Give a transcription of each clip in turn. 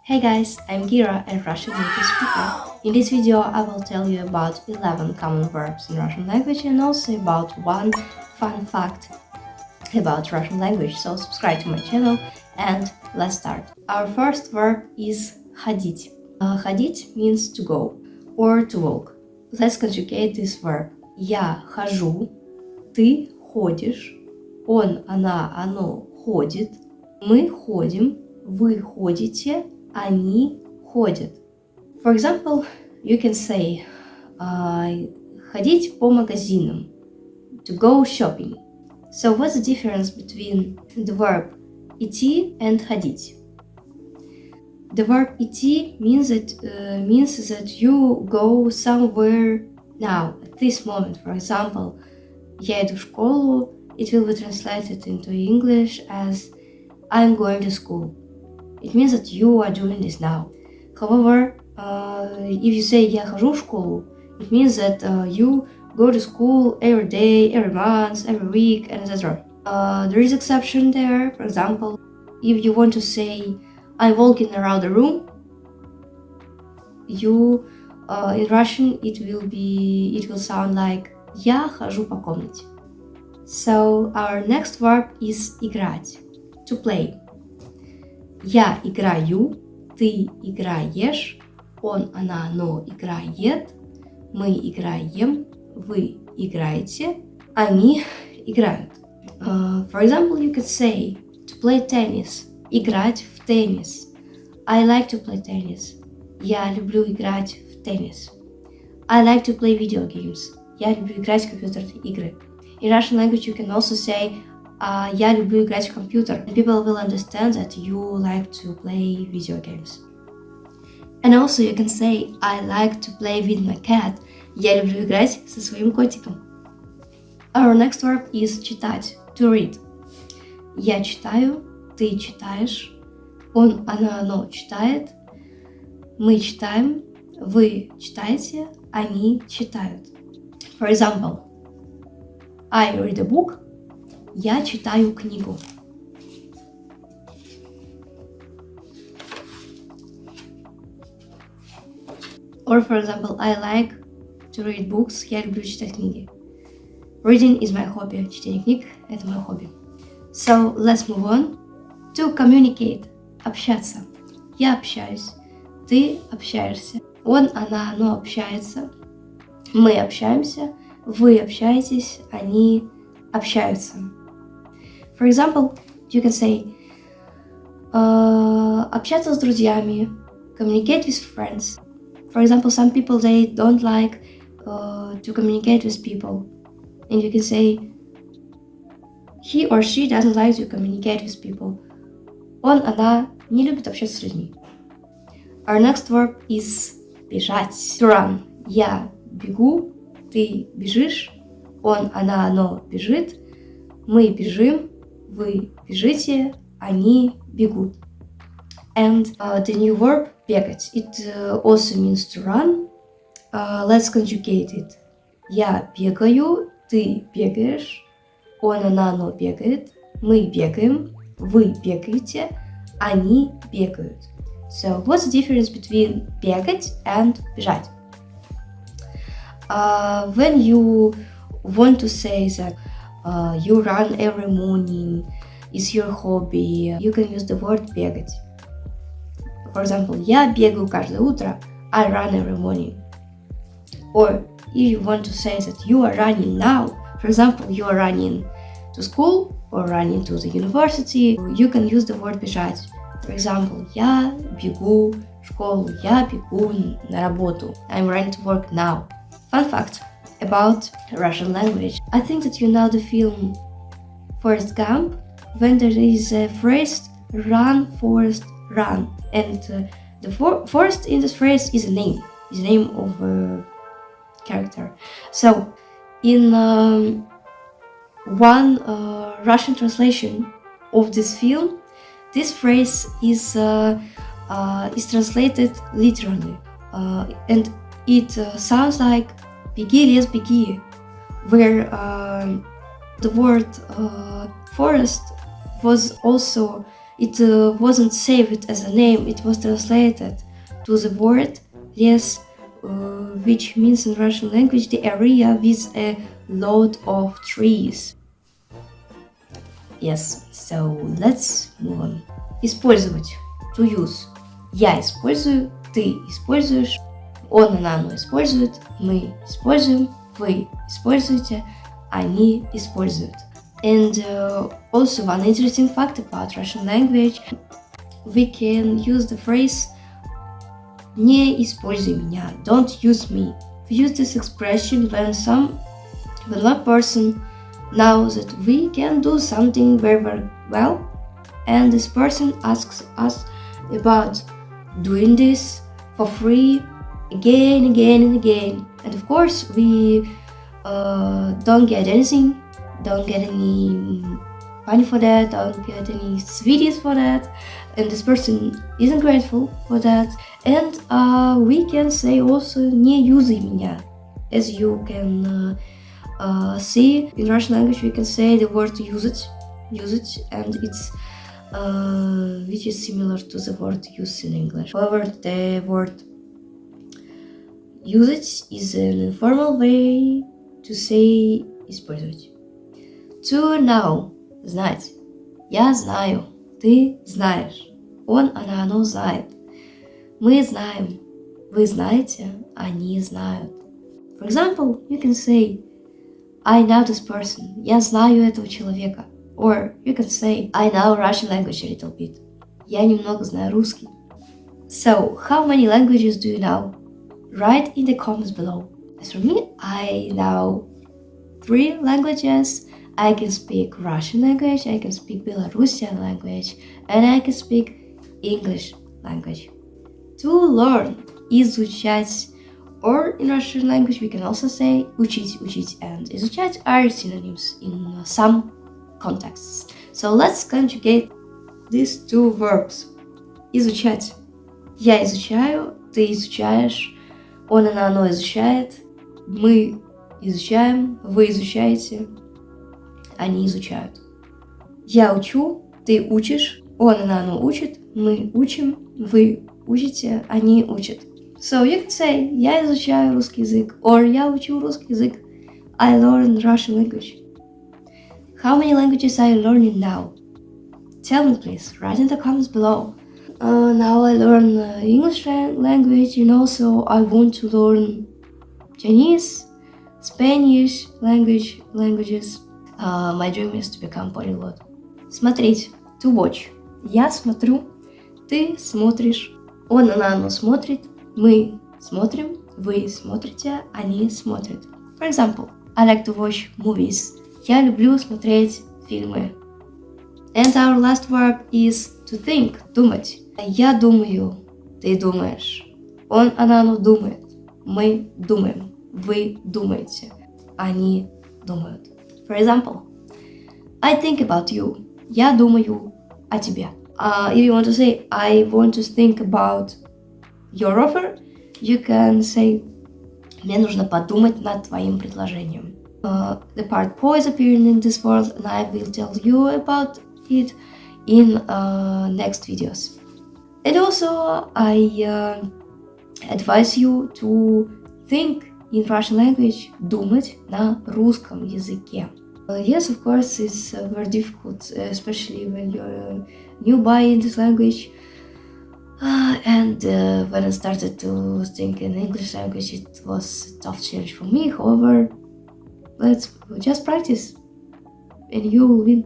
Hey guys, I'm Gira, a Russian native speaker. In this video, I will tell you about 11 common verbs in Russian language and also about one fun fact about Russian language. So subscribe to my channel and let's start. Our first verb is ходить. Ходить means to go or to walk. Let's conjugate this verb. Я хожу, ты ходишь, он, она, оно ходит, мы ходим, вы ходите, они ходят. For example, you can say ходить по магазинам, to go shopping. So what's the difference between the verb идти and ходить? The verb идти means that you go somewhere now, at this moment. For example, я иду в школу, it will be translated into English as I'm going to school. It means that you are doing this now. However, if you say я хожу в школу, it means that you go to school every day, every month, every week, and etc. There is exception there. For example, if you want to say I'm walking around the room, you in Russian it will sound like я хожу по комнате. So our next verb is играть, to play. Я играю, ты играешь, он, она, оно играет, мы играем, вы играете, они играют. For example, you could say to play tennis, играть в теннис. I like to play tennis. Я люблю играть в теннис. I like to play video games. Я люблю играть в компьютерные игры. In Russian language, you can also say я люблю играть в компьютер. And people will understand that you like to play video games. And also you can say I like to play with my cat. Я люблю играть со своим котиком. Our next verb is читать, to read. Я читаю, ты читаешь, он, она, оно читает, мы читаем, вы читаете, они читают. For example, I read a book. Я читаю книгу. Or for example, I like to read books. Я люблю читать книги. Reading is my hobby. Чтение книг – это мое хобби. So let's move on. To communicate – общаться. Я общаюсь. Ты общаешься. Он, она, оно общается. Мы общаемся. Вы общаетесь. Они общаются. For example, you can say общаться с друзьями, communicate with friends. For example, some people, they don't like to communicate with people. And you can say he or she doesn't like to communicate with people. Он, она не любит общаться с людьми. Our next verb is бежать, to run. Я бегу, ты бежишь, он, она, оно бежит, мы бежим, вы бежите, они бегут. And the new verb бегать, it also means to run. Let's conjugate it. Я бегаю, ты бегаешь, он, она, оно бегает, мы бегаем, вы бегаете, они бегают. So what's the difference between бегать and бежать? When you want to say that you run every morning, it's your hobby, you can use the word бегать. For example, я бегаю каждое утро, I run every morning. Or if you want to say that you are running now, for example, you are running to school or running to the university, you can use the word бежать. For example, я бегу в школу, я бегу на работу. I'm running to work now. Fun fact about Russian language. I think that you know the film Forrest Gump, when there is a phrase run, Forrest, run. And the Forrest in this phrase is a name of a character. So in one Russian translation of this film, this phrase is translated literally, and it sounds like беги, лес, беги, where the word forest was also it wasn't saved as a name, it was translated to the word les, which means in Russian language the area with a lot of trees. Yes, so let's move on. Использовать. To use. Я использую, ты используешь, он, она, оно использует, мы используем, вы используете, они используют. And also one interesting fact about Russian language, we can use the phrase не используй меня, don't use me. We use this expression when one person knows that we can do something very, very well, and this person asks us about doing this for free again and again. And of course, we don't get anything, don't get any money for that, don't get any sweeties for that, and this person isn't grateful for that. And we can say also не юзай меня. As you can see, in Russian language we can say the word use it, and it's which is similar to the word use in English. However, the word use it is an informal way to say использовать. To know, знать. Я знаю, ты знаешь, он, она, оно знает. Мы знаем, вы знаете, они знают. For example, you can say I know this person. Я знаю этого человека. Or you can say I know Russian language a little bit. Я немного знаю русский. So, how many languages do you know? Write in the comments below. As for me, I know 3 languages. I can speak Russian language, I can speak Belarusian language, and I can speak English language. To learn, изучать, or in Russian language we can also say учить, and изучать are synonyms in some contexts. So let's conjugate these 2 verbs. Изучать. Я изучаю, ты изучаешь, он, она, оно изучает, мы изучаем, вы изучаете, они изучают. Я учу, ты учишь, он, она, оно учит, мы учим, вы учите, они учат. So you can say я изучаю русский язык, or я учу русский язык. I learn Russian language. How many languages are you learning now? Tell me please, write in the comments below. Now I learn English language, and also I want to learn Chinese, Spanish languages. My dream is to become polyglot. Смотреть, to watch. Я смотрю, ты смотришь, он, она, оно смотрит, мы смотрим, вы смотрите, они смотрят. For example, I like to watch movies. Я люблю смотреть фильмы. And our last verb is to think, думать. Я думаю, ты думаешь, он, она, оно думает, мы думаем, вы думаете, они думают. For example, I think about you. Я думаю о тебе. If you want to say, I want to think about your offer, you can say, мне нужно подумать над твоим предложением. The part po is appearing in this world, and I will tell you about it in next videos. And also, I advise you to think in Russian language, думать на русском языке. Yes, of course, it's very difficult, especially when you're newbie in this language. And when I started to think in English language, it was a tough change for me. However, let's just practice and you will win.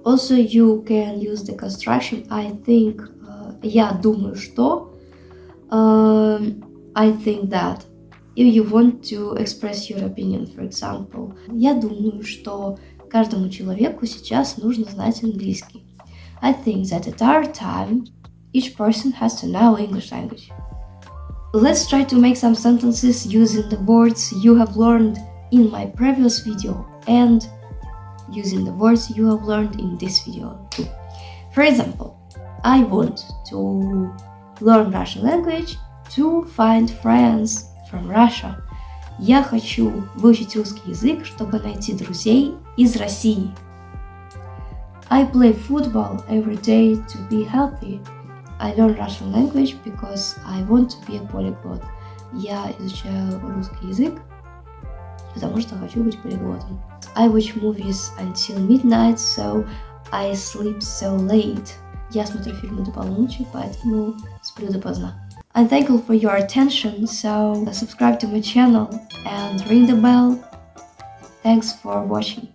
Also, you can use the construction I think, я думаю, что, I think that. If you want to express your opinion, for example, я думаю, что каждому человеку сейчас нужно знать английский. I think that at our time, each person has to know English language. Let's try to make some sentences using the words you have learned in my previous video and using the words you have learned in this video too. For example, I want to learn Russian language to find friends from Russia. Я хочу выучить русский язык, чтобы найти друзей из России. I play football every day to be healthy. I learn Russian language because I want to be a polyglot. Я изучаю русский язык, потому что хочу быть полиглотом. I watch movies until midnight, so I sleep so late. Я смотрю фильмы до полуночи, поэтому сплю допоздна. I'm thankful for your attention, so subscribe to my channel and ring the bell. Thanks for watching.